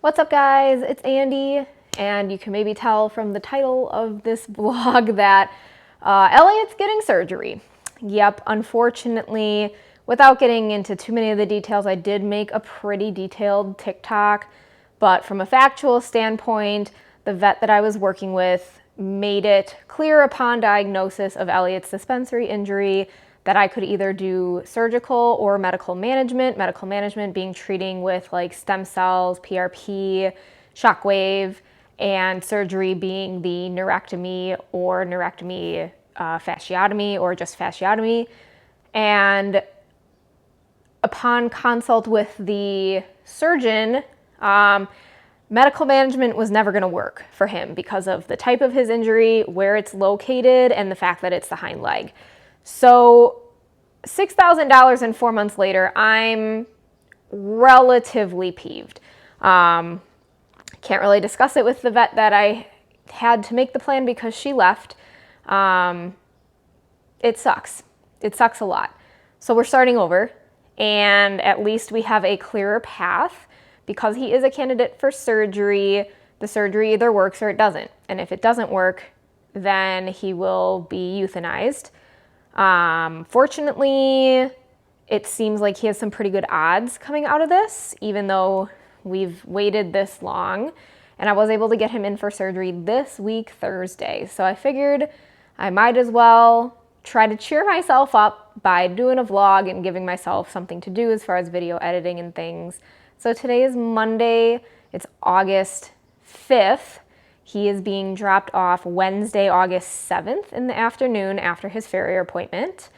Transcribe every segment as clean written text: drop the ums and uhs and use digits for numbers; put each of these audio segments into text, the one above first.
What's up guys, it's Andy, and you can maybe tell from the title of this vlog that Elliot's getting surgery. Yep, unfortunately, without getting into too many of the details, I did make a pretty detailed TikTok, but from a factual standpoint, the vet that I was working with made it clear upon diagnosis of Elliot's suspensory injury that I could either do surgical or medical management being treating with like stem cells, PRP, shockwave, and surgery being the neurectomy or fasciotomy or just fasciotomy. And upon consult with the surgeon, medical management was never going to work for him because of the type of his injury, where it's located, and the fact that it's the hind leg. So $6,000 and 4 months later, I'm relatively peeved. Can't really discuss it with the vet that I had to make the plan because she left. It sucks. It sucks a lot. So we're starting over, and at least we have a clearer path because he is a candidate for surgery. The surgery either works or it doesn't. And if it doesn't work, then he will be euthanized. Fortunately, it seems like he has some pretty good odds coming out of this, even though we've waited this long. And I was able to get him in for surgery this week, Thursday. So I figured I might as well try to cheer myself up by doing a vlog and giving myself something to do as far as video editing and things. So today is Monday. It's August 5th. He is being dropped off Wednesday, August 7th in the afternoon after his farrier appointment.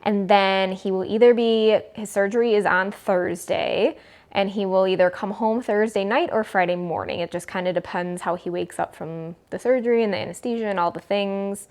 And then he will his surgery is on Thursday, and he will either come home Thursday night or Friday morning. It just kind of depends how he wakes up from the surgery and the anesthesia and all the things.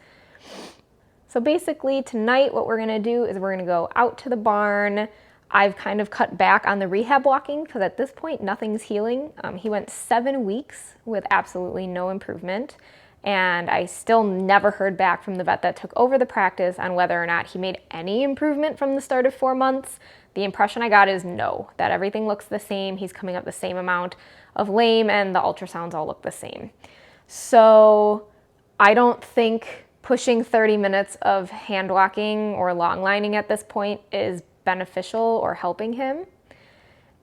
So basically tonight what we're gonna do is we're gonna go out to the barn. I've kind of cut back on the rehab walking because at this point nothing's healing. He went 7 weeks with absolutely no improvement, and I still never heard back from the vet that took over the practice on whether or not he made any improvement from the start of 4 months. The impression I got is no, that everything looks the same. He's coming up the same amount of lame and the ultrasounds all look the same. So I don't think pushing 30 minutes of hand walking or long lining at this point is beneficial or helping him.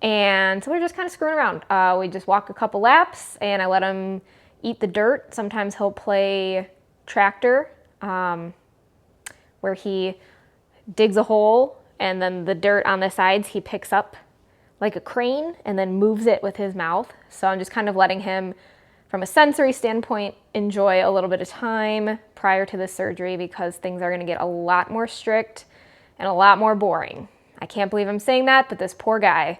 And so we're just kind of screwing around. We just walk a couple laps and I let him eat the dirt. Sometimes he'll play tractor, where he digs a hole and then the dirt on the sides he picks up like a crane and then moves it with his mouth. So I'm just kind of letting him, from a sensory standpoint, enjoy a little bit of time prior to the surgery because things are going to get a lot more strict and a lot more boring. I can't believe I'm saying that, but this poor guy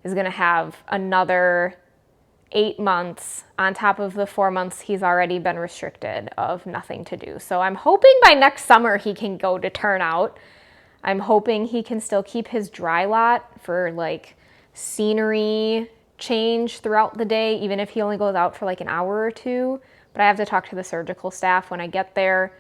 is going to have another 8 months on top of the 4 months he's already been restricted of nothing to do. So I'm hoping by next summer he can go to turnout. I'm hoping he can still keep his dry lot for like scenery change throughout the day, even if he only goes out for like an hour or two. But I have to talk to the surgical staff when I get there.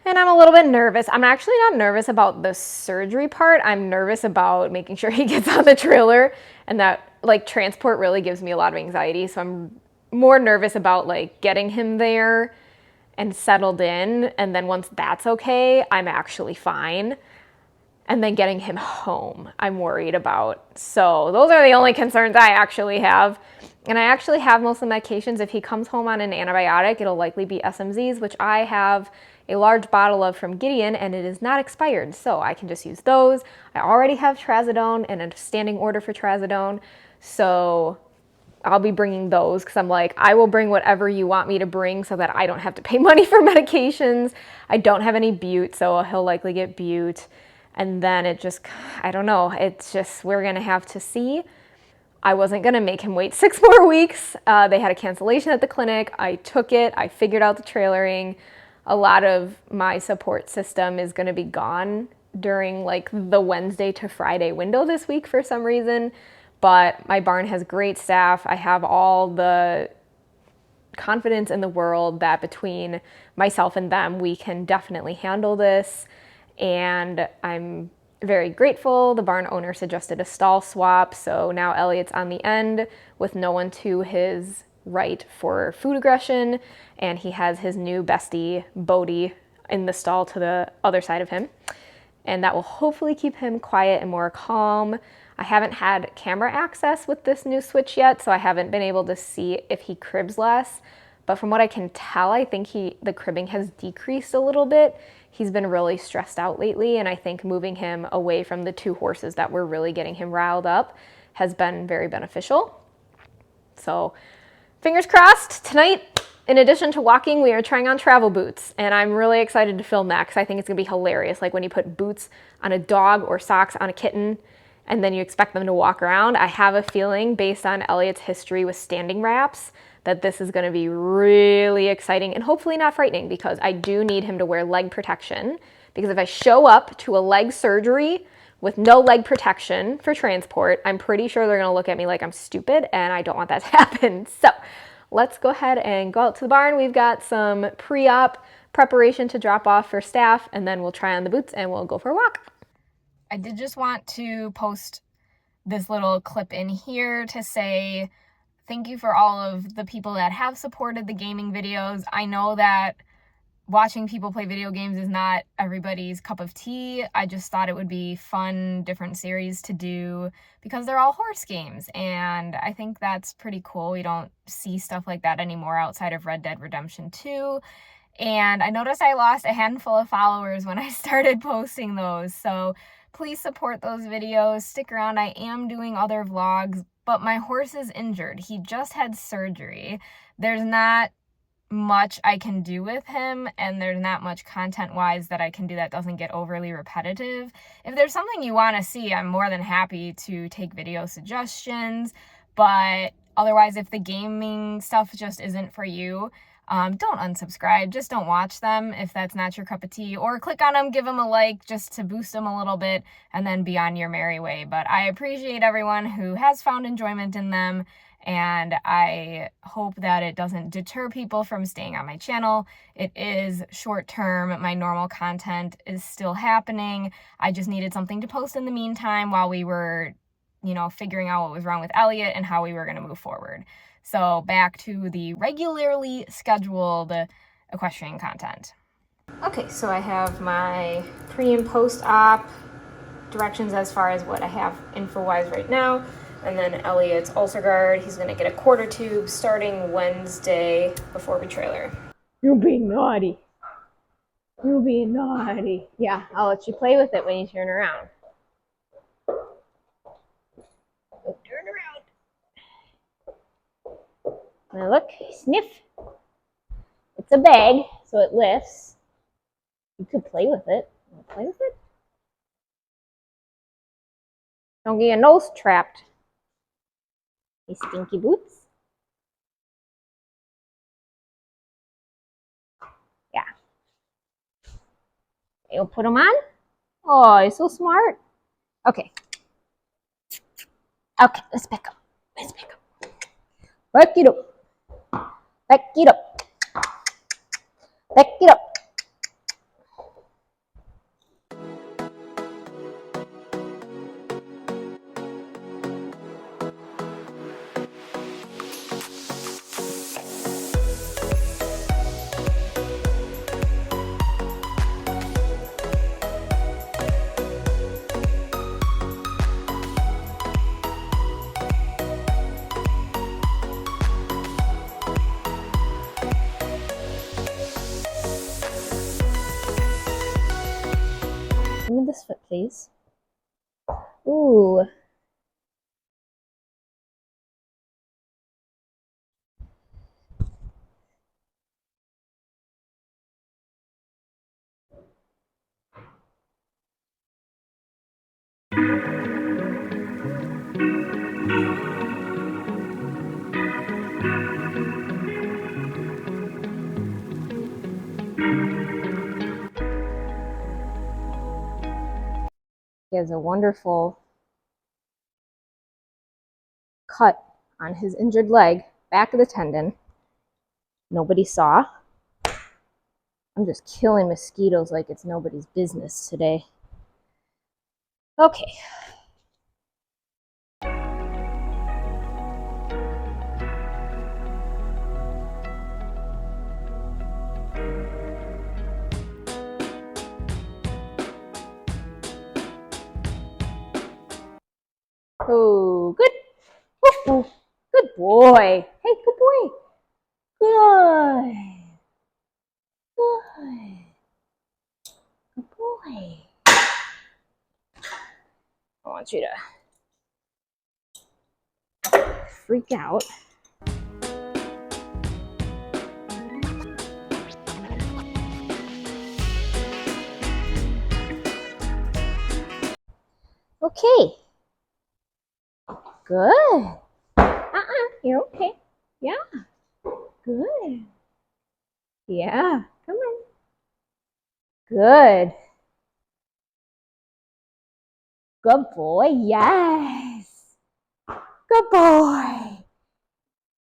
And I'm a little bit nervous. I'm actually not nervous about the surgery part. I'm nervous about making sure he gets on the trailer, and that like transport really gives me a lot of anxiety. So I'm more nervous about like getting him there and settled in. And then once that's okay, I'm actually fine. And then getting him home, I'm worried about. So those are the only concerns I actually have. And I actually have most of the medications. If he comes home on an antibiotic, it'll likely be SMZs, which I have a large bottle of from Gideon, and it is not expired, so I can just use those. I already have trazodone and a standing order for trazodone, so I'll be bringing those because I'm like, I will bring whatever you want me to bring so that I don't have to pay money for medications. I don't have any bute, so he'll likely get bute. And then it just, I don't know, it's just, we're gonna have to see. I wasn't gonna make him wait 6 more weeks. They had a cancellation at the clinic. I took it, I figured out the trailering. A lot of my support system is gonna be gone during like the Wednesday to Friday window this week for some reason. But my barn has great staff. I have all the confidence in the world that between myself and them, we can definitely handle this. And I'm very grateful. The barn owner suggested a stall swap, so now Elliot's on the end with no one to his right for food aggression, and he has his new bestie, Bodie, in the stall to the other side of him. And that will hopefully keep him quiet and more calm. I haven't had camera access with this new switch yet, so I haven't been able to see if he cribs less. But from what I can tell, I think the cribbing has decreased a little bit. He's been really stressed out lately, and I think moving him away from the two horses that were really getting him riled up has been very beneficial. So fingers crossed. Tonight, in addition to walking, we are trying on travel boots, and I'm really excited to film that because I think it's gonna be hilarious. Like when you put boots on a dog or socks on a kitten, and then you expect them to walk around. I have a feeling, based on Elliot's history with standing wraps, that this is gonna be really exciting and hopefully not frightening, because I do need him to wear leg protection, because if I show up to a leg surgery with no leg protection for transport, I'm pretty sure they're gonna look at me like I'm stupid, and I don't want that to happen. So let's go ahead and go out to the barn. We've got some pre-op preparation to drop off for staff, and then we'll try on the boots and we'll go for a walk. I did just want to post this little clip in here to say thank you for all of the people that have supported the gaming videos. I know that watching people play video games is not everybody's cup of tea. I just thought it would be fun, different series to do because they're all horse games, and I think that's pretty cool. We don't see stuff like that anymore outside of Red Dead Redemption 2. And I noticed I lost a handful of followers when I started posting those, so please support those videos. Stick around. I am doing other vlogs, but my horse is injured. He just had surgery. There's not much I can do with him, and there's not much content-wise that I can do that doesn't get overly repetitive. If there's something you want to see, I'm more than happy to take video suggestions, but otherwise, if the gaming stuff just isn't for you, don't unsubscribe. Just don't watch them if that's not your cup of tea, or click on them, give them a like just to boost them a little bit, and then be on your merry way. But I appreciate everyone who has found enjoyment in them, and I hope that it doesn't deter people from staying on my channel. It is short term. My normal content is still happening. I just needed something to post in the meantime while we were, figuring out what was wrong with Elliot and how we were going to move forward. So back to the regularly scheduled equestrian content. Okay, so I have my pre and post-op directions as far as what I have info-wise right now. And then Elliot's ulcer guard, he's gonna get a quarter tube starting Wednesday before we trailer. You're being naughty. You're being naughty. Yeah, I'll let you play with it when you turn around. Oh, turn around. Now look, sniff. It's a bag, so it lifts. You could play with it. You want to play with it? Don't get your nose trapped. You stinky boots. Yeah. You'll put them on? Oh, you're so smart. Okay. Okay, let's back up. Let's back up. Back it up. Back it up. Back it up. Give me this foot, please. Ooh. He has a wonderful cut on his injured leg, back of the tendon. Nobody saw. I'm just killing mosquitoes like it's nobody's business today. Okay. Oh, good. Ooh, good boy. Hey, good boy. Good. Good. Good boy. I want you to freak out. Okay. Good. You're okay. Yeah. Good. Yeah. Come on. Good. Good boy. Yes. Good boy.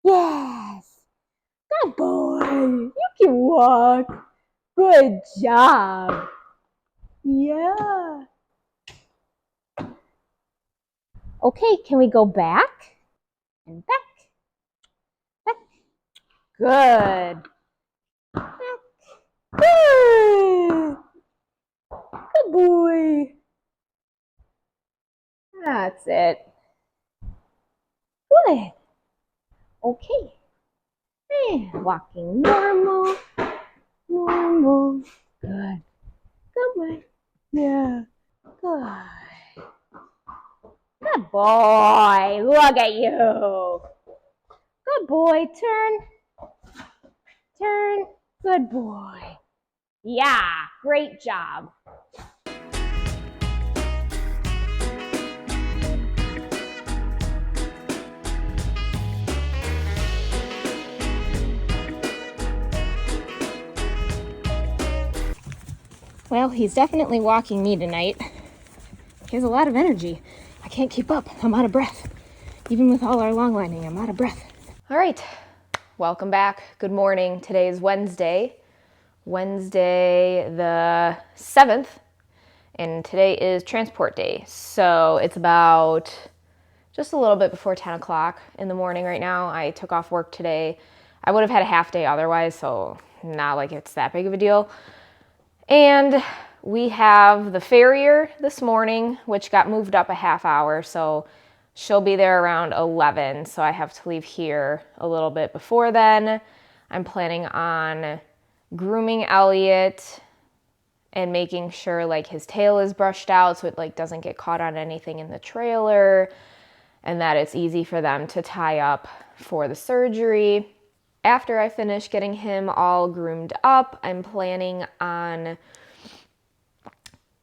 Yes. Good boy. You can walk. Good job. Yeah. Okay, can we go back? And back. Back. Good. Back. Good. Good boy. That's it. Good. Okay. And walking normal. Normal. Good. Good boy. Yeah. Good. Good boy. Look at you. Good boy. Turn. Turn. Good boy. Yeah. Great job. Well, he's definitely walking me tonight. He has a lot of energy. I can't keep up. I'm out of breath. Even with all our long lining, I'm out of breath. All right. Welcome back. Good morning. Today is Wednesday the 7th, and today is transport day. So it's about just a little bit before 10 o'clock in the morning right now. I took off work today. I would have had a half day otherwise, so not like it's that big of a deal. And we have the farrier this morning, which got moved up a half hour, so she'll be there around 11, so I have to leave here a little bit before then. I'm planning on grooming Elliot and making sure like his tail is brushed out so it like doesn't get caught on anything in the trailer, and that it's easy for them to tie up for the surgery. After I finish getting him all groomed up, I'm planning on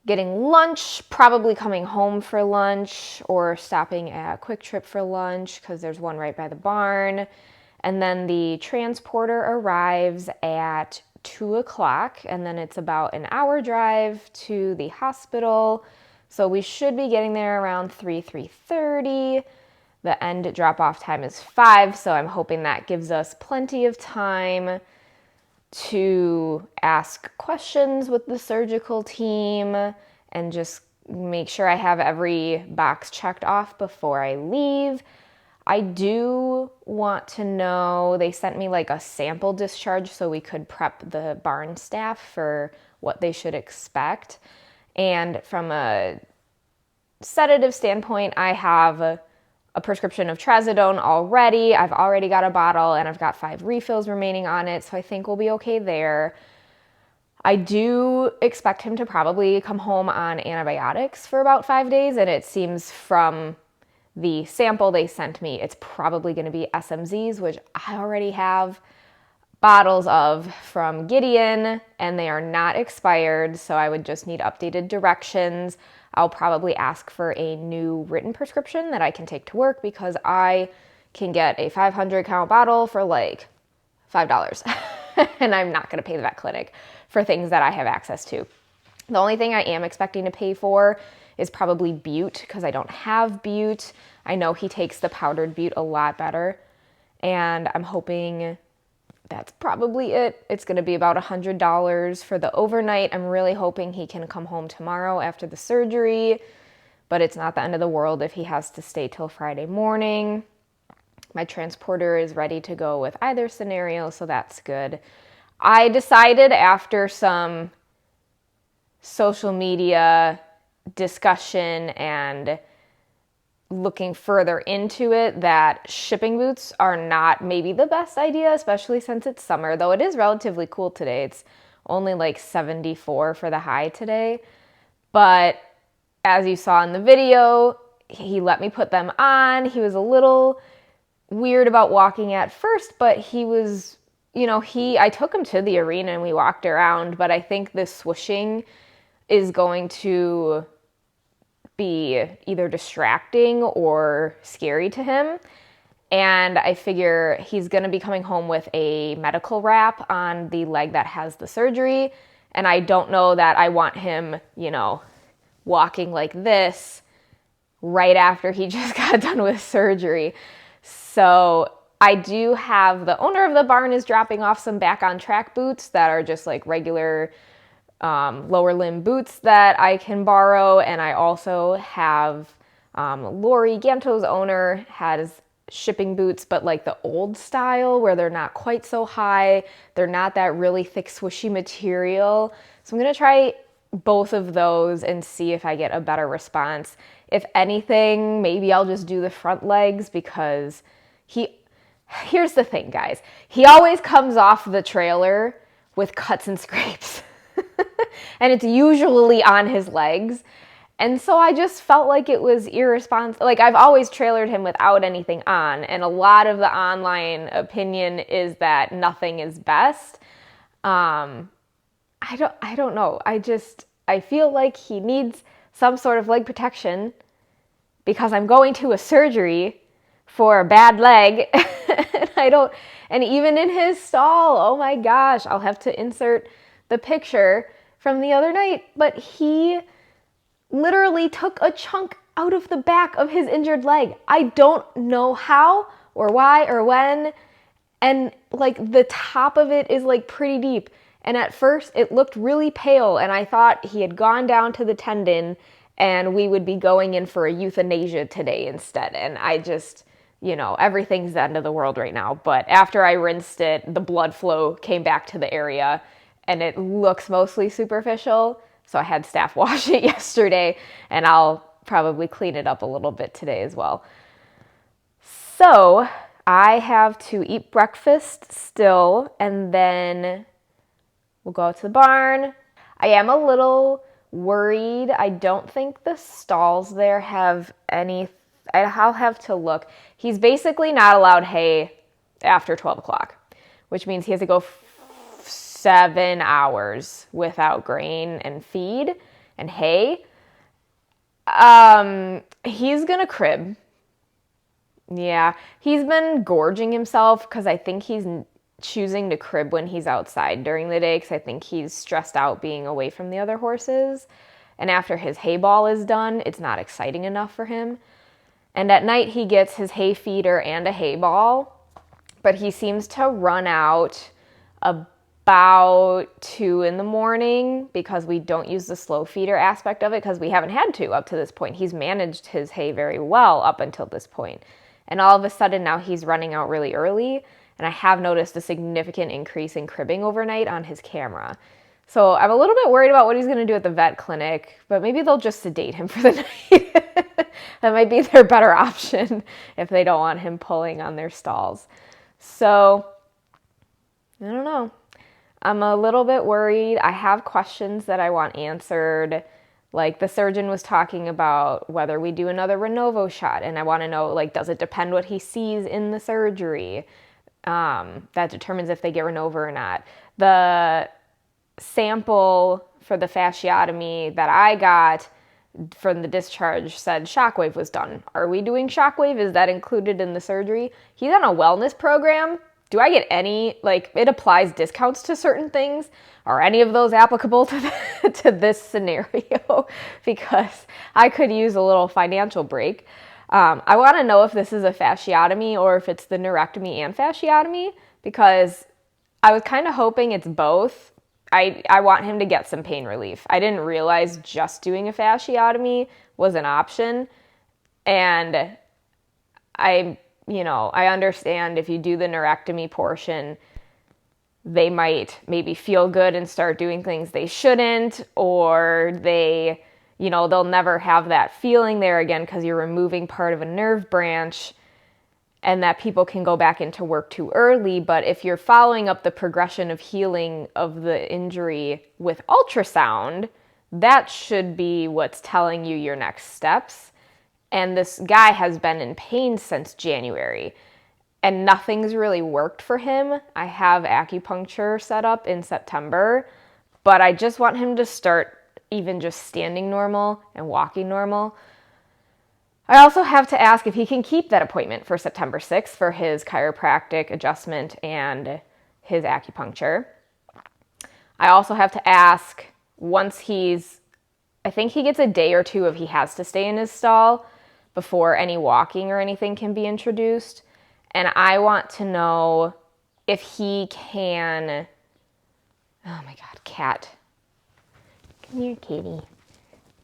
getting lunch, probably coming home for lunch or stopping at Quick Trip for lunch because there's one right by the barn. And then the transporter arrives at 2 o'clock, and then it's about an hour drive to the hospital. So we should be getting there around 3:30. The end drop-off time is 5, so I'm hoping that gives us plenty of time to ask questions with the surgical team and just make sure I have every box checked off before I leave. I do want to know, they sent me like a sample discharge so we could prep the barn staff for what they should expect. And from a sedative standpoint, I have a prescription of trazodone already. I've already got a bottle and I've got 5 refills remaining on it, so I think we'll be okay there. I do expect him to probably come home on antibiotics for about 5 days, and it seems from the sample they sent me, it's probably going to be SMZs, which I already have bottles of from Gideon, and they are not expired, so I would just need updated directions. I'll probably ask for a new written prescription that I can take to work because I can get a 500 count bottle for like $5 and I'm not going to pay the vet clinic for things that I have access to. The only thing I am expecting to pay for is probably Bute because I don't have Bute. I know he takes the powdered Bute a lot better, and I'm hoping that's probably it. It's going to be about $100 for the overnight. I'm really hoping he can come home tomorrow after the surgery, but it's not the end of the world if he has to stay till Friday morning. My transporter is ready to go with either scenario, so that's good. I decided after some social media discussion and looking further into it that shipping boots are not maybe the best idea, especially since it's summer, though it is relatively cool today. It's only like 74 for the high today. But as you saw in the video, he let me put them on. He was a little weird about walking at first, but he was, I took him to the arena and we walked around, but I think this swooshing is going to be either distracting or scary to him. And I figure he's going to be coming home with a medical wrap on the leg that has the surgery. And I don't know that I want him, walking like this right after he just got done with surgery. So I do have, the owner of the barn is dropping off some back on track boots that are just like regular lower limb boots that I can borrow. And I also have Lori Ganto's owner has shipping boots, but like the old style where they're not quite so high. They're not that really thick swooshy material. So I'm going to try both of those and see if I get a better response. If anything, maybe I'll just do the front legs because here's the thing, guys. He always comes off the trailer with cuts and scrapes. And it's usually on his legs. And so I just felt like it was irresponsible. Like, I've always trailered him without anything on. And a lot of the online opinion is that nothing is best. I don't know. I feel like he needs some sort of leg protection because I'm going to a surgery for a bad leg. And even in his stall, oh my gosh, I'll have to insert the picture from the other night, but he literally took a chunk out of the back of his injured leg. I don't know how or why or when. And like the top of it is like pretty deep. And at first it looked really pale and I thought he had gone down to the tendon and we would be going in for a euthanasia today instead. And I just, everything's the end of the world right now. But after I rinsed it, the blood flow came back to the area and it looks mostly superficial. So I had staff wash it yesterday and I'll probably clean it up a little bit today as well. So I have to eat breakfast still and then we'll go out to the barn. I am a little worried. I don't think the stalls there have any. I'll have to look. He's basically not allowed hay after 12 o'clock, which means he has to go 7 hours without grain and feed and hay. He's gonna crib. Yeah, he's been gorging himself because I think he's choosing to crib when he's outside during the day because I think he's stressed out being away from the other horses. And after his hay ball is done, it's not exciting enough for him. And at night he gets his hay feeder and a hay ball, but he seems to run out about 2 in the morning because we don't use the slow feeder aspect of it because we haven't had to up to this point. He's managed his hay very well up until this point. And all of a sudden now he's running out really early. And I have noticed a significant increase in cribbing overnight on his camera. So I'm a little bit worried about what he's going to do at the vet clinic, but maybe they'll just sedate him for the night. That might be their better option if they don't want him pulling on their stalls. So, I don't know. I'm a little bit worried. I have questions that I want answered. Like the surgeon was talking about whether we do another Renovo shot. And I want to know, like, does it depend what he sees in the surgery? That determines if they get Renovo or not. The sample for the fasciotomy that I got from the discharge said shockwave was done. Are we doing shockwave? Is that included in the surgery? He's on a wellness program. Do I get any, like, it applies discounts to certain things? Are any of those applicable to this scenario? Because I could use a little financial break. I want to know if this is a fasciotomy or if it's the neurectomy and fasciotomy, because I was kind of hoping it's both. I want him to get some pain relief. I didn't realize just doing a fasciotomy was an option. And I understand if you do the neurectomy portion, they might maybe feel good and start doing things they shouldn't, or they'll never have that feeling there again because you're removing part of a nerve branch, and that people can go back into work too early. But if you're following up the progression of healing of the injury with ultrasound, that should be what's telling you your next steps. And this guy has been in pain since January, and nothing's really worked for him. I have acupuncture set up in September, but I just want him to start even just standing normal and walking normal. I also have to ask if he can keep that appointment for September 6th for his chiropractic adjustment and his acupuncture. I also have to ask, I think he gets a day or two if he has to stay in his stall before any walking or anything can be introduced. And I want to know if he can, oh my God, cat. Come here, kitty.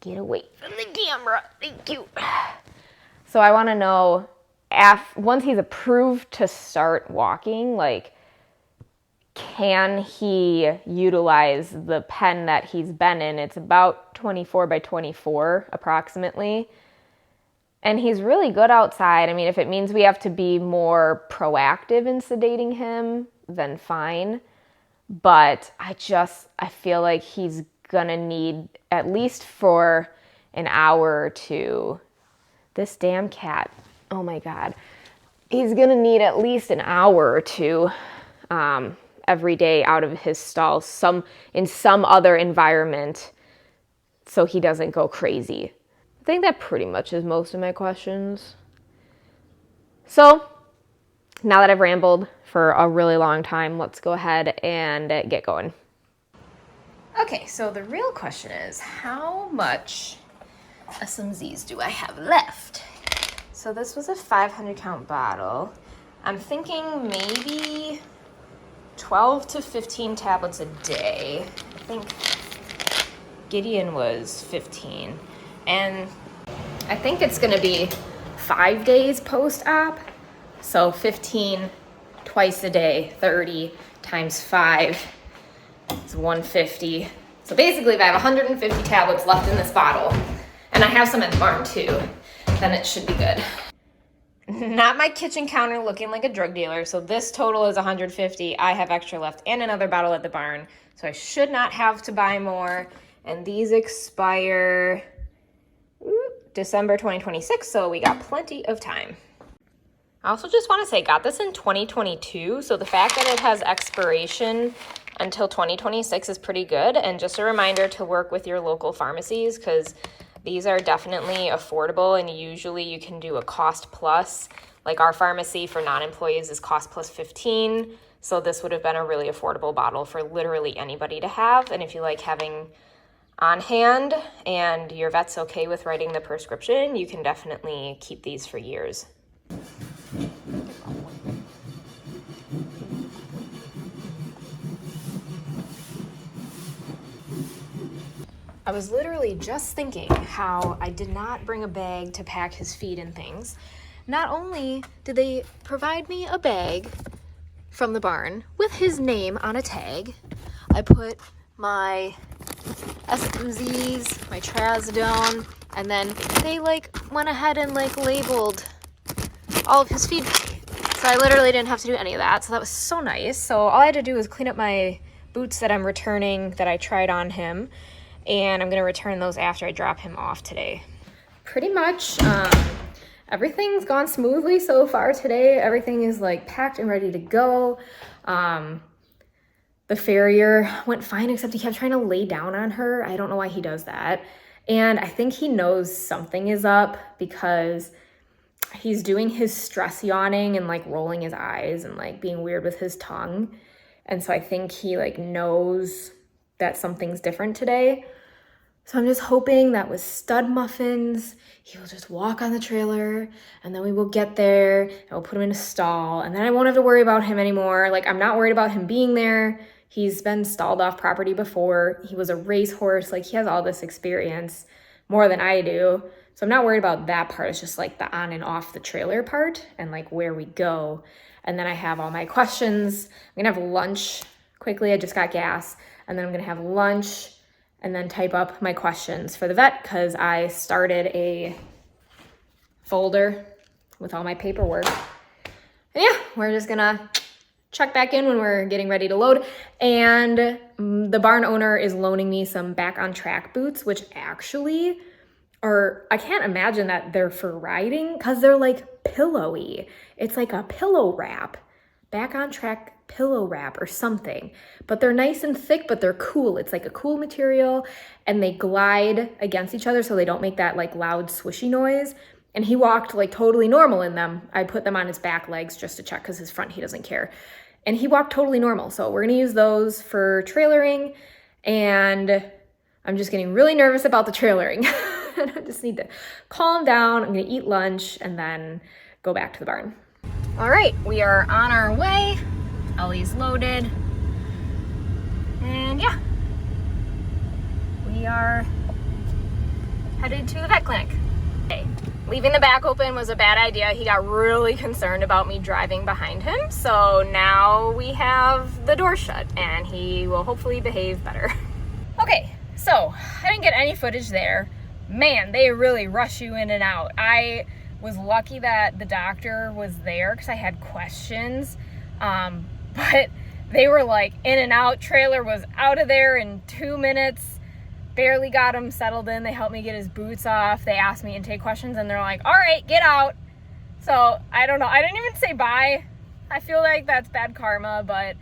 Get away from the camera. Thank you. So I want to know, once he's approved to start walking, like, can he utilize the pen that he's been in? It's about 24 by 24 approximately. And he's really good outside. I mean, if it means we have to be more proactive in sedating him, then fine. But I feel like he's gonna need, at least for an hour or two, this damn cat, oh my God, he's gonna need at least an hour or two every day out of his stall, in some other environment, so he doesn't go crazy. I think that pretty much is most of my questions. So now that I've rambled for a really long time, let's go ahead and get going. Okay, so the real question is, how much SMZs do I have left? So this was a 500 count bottle. I'm thinking maybe 12 to 15 tablets a day. I think Gideon was 15. And I think it's gonna be 5 days post-op. So 15 twice a day, 30 times 5 is 150. So basically if I have 150 tablets left in this bottle, and I have some at the barn too, then it should be good. Not my kitchen counter looking like a drug dealer. So this total is 150. I have extra left and another bottle at the barn. So I should not have to buy more. And these expire December 2026. So we got plenty of time. I also just want to say, got this in 2022. So the fact that it has expiration until 2026 is pretty good. And just a reminder to work with your local pharmacies, because these are definitely affordable, and usually you can do a cost plus. Like our pharmacy for non-employees is cost plus 15. So this would have been a really affordable bottle for literally anybody to have. And if you like having on hand and your vet's okay with writing the prescription, you can definitely keep these for years. I was literally just thinking how I did not bring a bag to pack his feed and things. Not only did they provide me a bag from the barn with his name on a tag, I put my SMZs, my trazodone, and then they went ahead and labeled all of his feed. So I literally didn't have to do any of that. So that was so nice. So all I had to do was clean up my boots that I'm returning that I tried on him. And I'm going to return those after I drop him off today. Pretty much everything's gone smoothly so far today. Everything is packed and ready to go. The farrier went fine, except he kept trying to lay down on her. I don't know why he does that. And I think he knows something is up, because he's doing his stress yawning and rolling his eyes and being weird with his tongue. And so I think he knows that something's different today. So I'm just hoping that with stud muffins, he will just walk on the trailer, and then we will get there and we'll put him in a stall, and then I won't have to worry about him anymore. I'm not worried about him being there. He's been stalled off property before. He was a racehorse. Like, he has all this experience, more than I do. So I'm not worried about that part. It's just like the on and off the trailer part and like where we go. And then I have all my questions. I'm gonna have lunch quickly. I just got gas. And then I'm gonna have lunch and then type up my questions for the vet because I started a folder with all my paperwork. And yeah, we're just gonna check back in when we're getting ready to load. And the barn owner is loaning me some back on track boots, which actually are, I can't imagine that they're for riding because they're like pillowy. It's like a pillow wrap, back on track pillow wrap or something, but they're nice and thick, but they're cool. It's like a cool material and they glide against each other so they don't make that like loud swishy noise. And he walked like totally normal in them. I put them on his back legs just to check because his front, he doesn't care. And he walked totally normal. So we're gonna use those for trailering. And I'm just getting really nervous about the trailering. And I just need to calm down. I'm gonna eat lunch and then go back to the barn. All right, we are on our way. Ellie's loaded. And yeah, we are headed to the vet clinic. Okay. Leaving the back open was a bad idea. He got really concerned about me driving behind him. So now we have the door shut and he will hopefully behave better. Okay, so I didn't get any footage there. Man, they really rush you in and out. I was lucky that the doctor was there because I had questions. But they were like in and out. Trailer was out of there in 2 minutes. Barely got him settled in. They helped me get his boots off. They asked me intake questions and they're like, all right, get out. So I don't know. I didn't even say bye. I feel like that's bad karma, but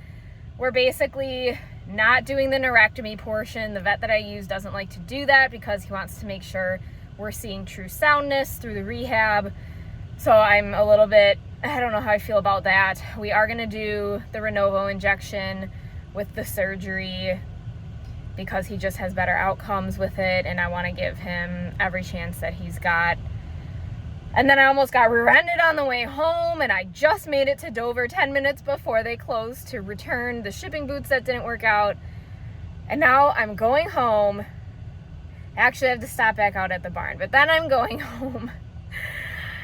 we're basically not doing the neurectomy portion. The vet that I use doesn't like to do that because he wants to make sure we're seeing true soundness through the rehab. So I'm a little bit, I don't know how I feel about that. We are going to do the Renovo injection with the surgery because he just has better outcomes with it and I want to give him every chance that he's got. And then I almost got rear-ended on the way home and I just made it to Dover 10 minutes before they closed to return the shipping boots that didn't work out. And now I'm going home. Actually, I have to stop back out at the barn, but then I'm going home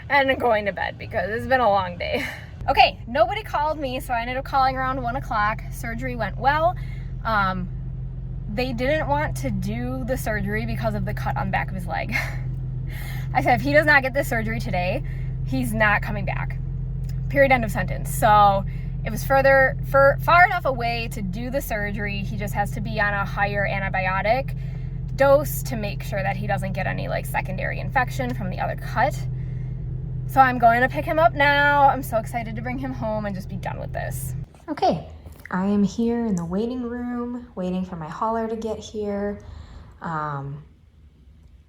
and I'm going to bed because it's been a long day. Okay, nobody called me, so I ended up calling around 1 o'clock. Surgery went well. They didn't want to do the surgery because of the cut on the back of his leg. I said, if he does not get this surgery today, he's not coming back. Period, end of sentence. So it was far enough away to do the surgery. He just has to be on a higher antibiotic dose to make sure that he doesn't get any like secondary infection from the other cut. So I'm going to pick him up now. I'm so excited to bring him home and just be done with this. Okay, I am here in the waiting room, waiting for my hauler to get here.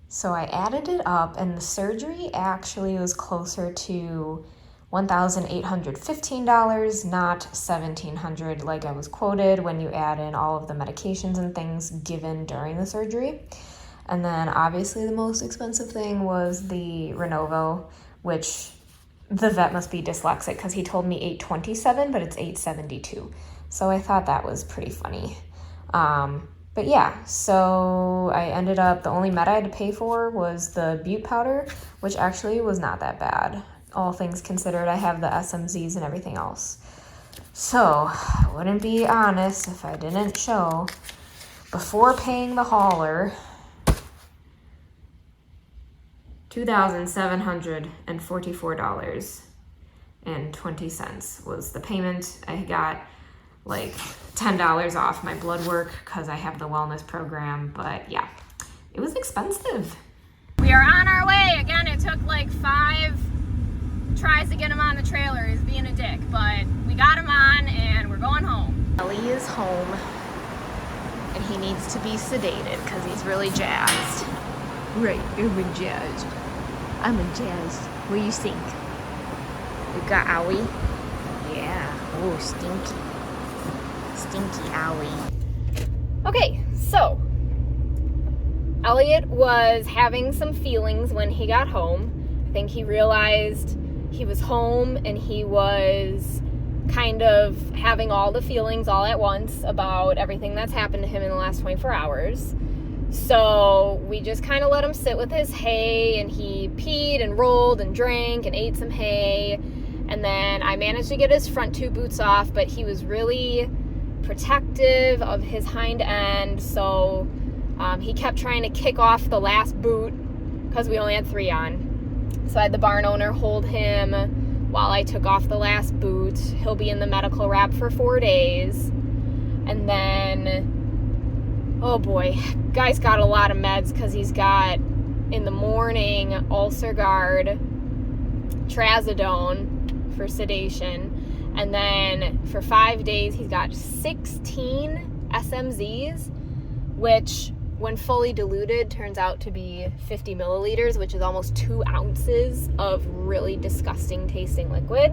So I added it up and the surgery actually was closer to $1,815, not $1,700 like I was quoted when you add in all of the medications and things given during the surgery. And then obviously the most expensive thing was the Renovo, which the vet must be dyslexic because he told me $827, but it's $872. So I thought that was pretty funny. But yeah, so I ended up, the only med I had to pay for was the bute powder, which actually was not that bad. All things considered, I have the SMZs and everything else. So I wouldn't be honest if I didn't show, before paying the hauler, $2,744.20 was the payment. I got like $10 off my blood work because I have the wellness program, but yeah, it was expensive. We are on our way. Again, it took like 5 tries to get him on the trailer. He's being a dick, but we got him on and we're going home. Ellie is home and he needs to be sedated because he's really jazzed. Right, you're jazzed. I'm jazzed. What do you think? We got Owie. Yeah. Oh, stinky. Stinky Owie. Okay, so Elliot was having some feelings when he got home. I think he realized he was home and he was kind of having all the feelings all at once about everything that's happened to him in the last 24 hours. So we just kind of let him sit with his hay, and he peed and rolled and drank and ate some hay. And then I managed to get his front 2 boots off, but he was really protective of his hind end. So he kept trying to kick off the last boot because we only had 3 on. So I had the barn owner hold him while I took off the last boot. He'll be in the medical wrap for 4 days. And then, oh boy, guy's got a lot of meds because he's got, in the morning, Ulcerguard, Trazodone for sedation. And then for 5 days, he's got 16 SMZs, which, when fully diluted, turns out to be 50 milliliters, which is almost 2 ounces of really disgusting tasting liquid.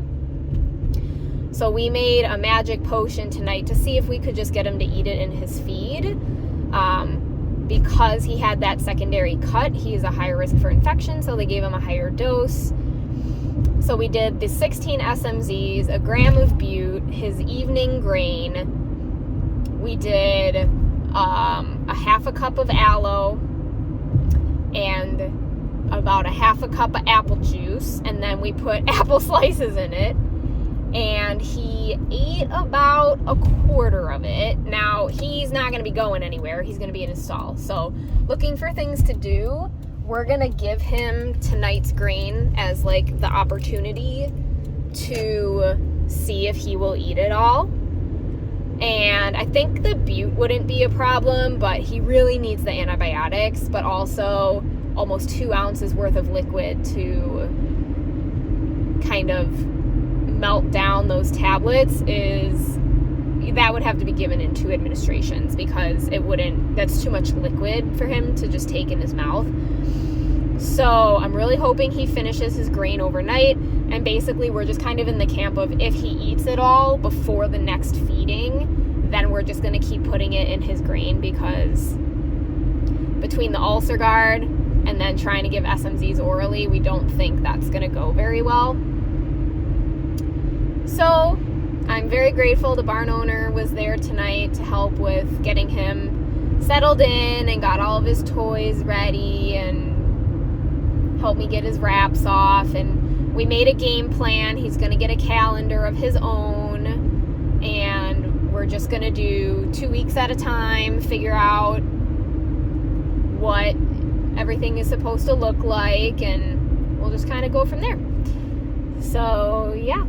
So we made a magic potion tonight to see if we could just get him to eat it in his feed. Because he had that secondary cut, he is a higher risk for infection, so they gave him a higher dose. So we did the 16 SMZs, a gram of bute, his evening grain. We did a half a cup of aloe and about a half a cup of apple juice, and then we put apple slices in it, and he ate about a quarter of it. Now, he's not going to be going anywhere. He's going to be in his stall. So looking for things to do. We're going to give him tonight's grain as like the opportunity to see if he will eat it all. And I think the bute wouldn't be a problem, but he really needs the antibiotics, but also almost 2 ounces worth of liquid to kind of melt down those tablets. That would have to be given in 2 administrations because that's too much liquid for him to just take in his mouth. So I'm really hoping he finishes his grain overnight, and basically we're just kind of in the camp of if he eats it all before the next feeding, then we're just going to keep putting it in his grain, because between the Ulcerguard and then trying to give SMZs orally, we don't think that's going to go very well. So I'm very grateful the barn owner was there tonight to help with getting him settled in and got all of his toys ready and helped me get his wraps off. And we made a game plan. He's going to get a calendar of his own, and we're just going to do 2 weeks at a time, figure out what everything is supposed to look like, and we'll just kind of go from there. So yeah.